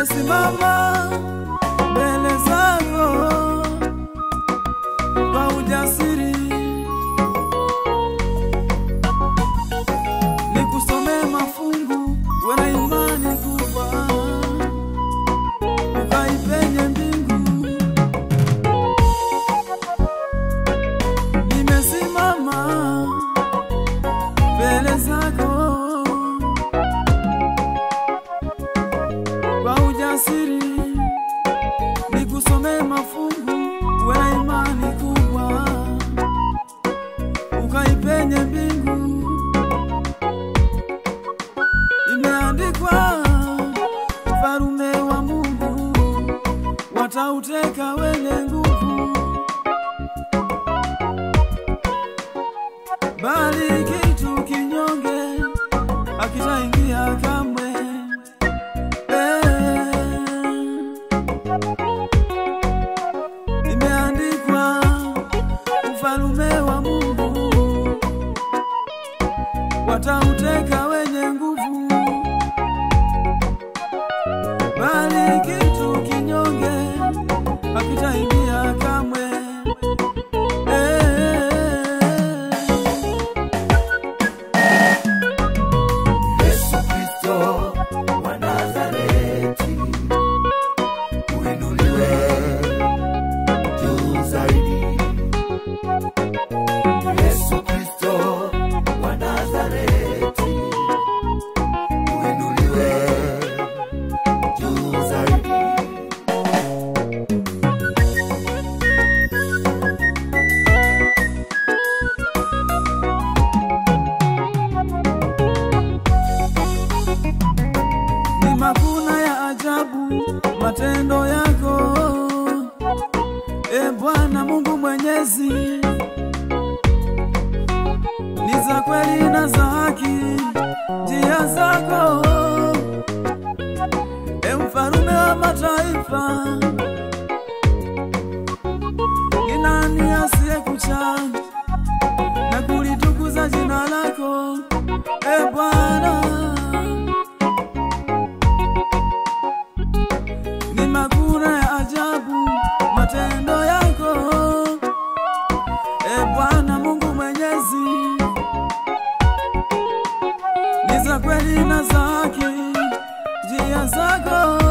Nimesimama mbele zako kwa ujasiri, nikusomee mafungu wena imani kubwa, ukaipenye mbingu. Nimesimama mbele zako kwa ujasiri, nikusomee mafungu wena imani kubwa, ukaipenye mbingu. Imeandikwa, Mfalme wa Mungu watauteka wenye nguvu, bali kitu kinyonge hakitaingia kamwe. Imeandikwa, Mfalme wa Mungu watauteka wenye nguvu, bali kitu kinyonge hakitaingia kamwe. Yesu Kristo wa Nazareti, uinuliwe juu zaidi. Yesu Kristo wa Nazareti, uinuliwe juu zaidi. Ni makuna ya ajabu matendo yako, Bwana Mungu Mwenyezi, ni za kweli na za haki njia zako, Mfalme wa mataifa. Ni nani asiyekucha na kulitukuza jina lako, Bwana? Ni makuna ya ajabu matendo yako, Bwana Mungu Mwenyezi, ni za kweli na za haki njia zako,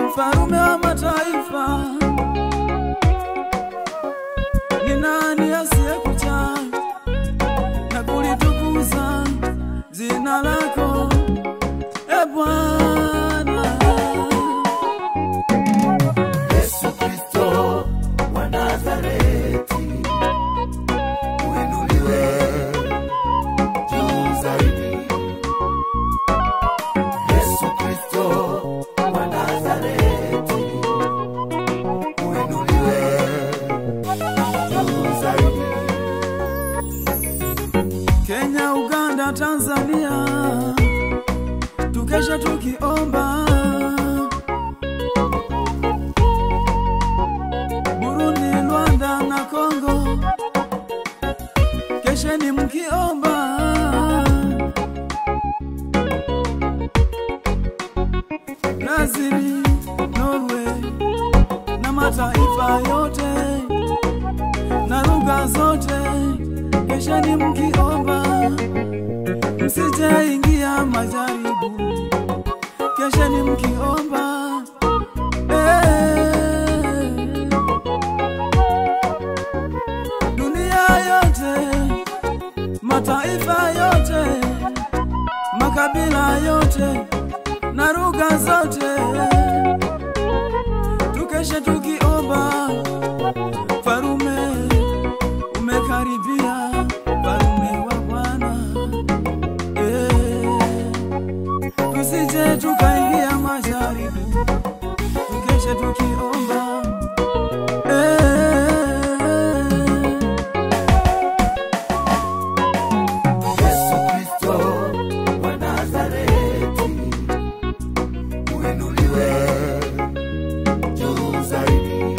Mfalme wa mataifa. Ni nani asiyekucha na kulitukuza jina lako, Bwana? Yesu Kristo wa Nazareti, uinuliwe juu zaidi. Yesu Kristo wa Nazareti, uinuliwe juu zaidi. Kenya, Uganda, Tanzania, tukesha tukiomba. Burundi, Rwanda na Kongo, kesheni mkiomba. Brazil, Norway na mataifa yote na lugha zote, kesheni mkiomba, msije ingia majaribu, kesheni mkiomba. Dunia yote, mataifa yote, makabila yote na lugha zote, tukeshe tukiomba. Mfalme umekaribia, Mfalme wa Bwana, tusije tukaingia majaribu, tukeshe tukiomba. Yesu Kristo wa Nazareti, uinuliwe juu zaidi.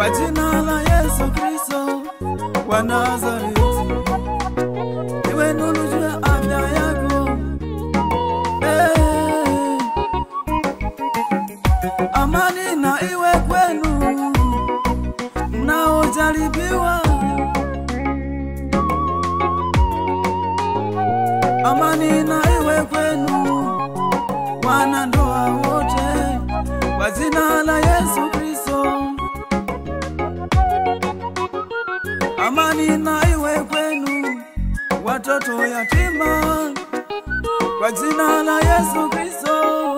kwa jina la Yesu Kristo wa Nazareti. Iwe nuru juu ya afya yako. Amani na iwe kwenu mnaojaribiwa. Amani na iwe kwenu wanandoa wote kwa jina la Yesu Kristo. Amani na iwe kwenu watoto yatima kwa jina la Yesu Kristo.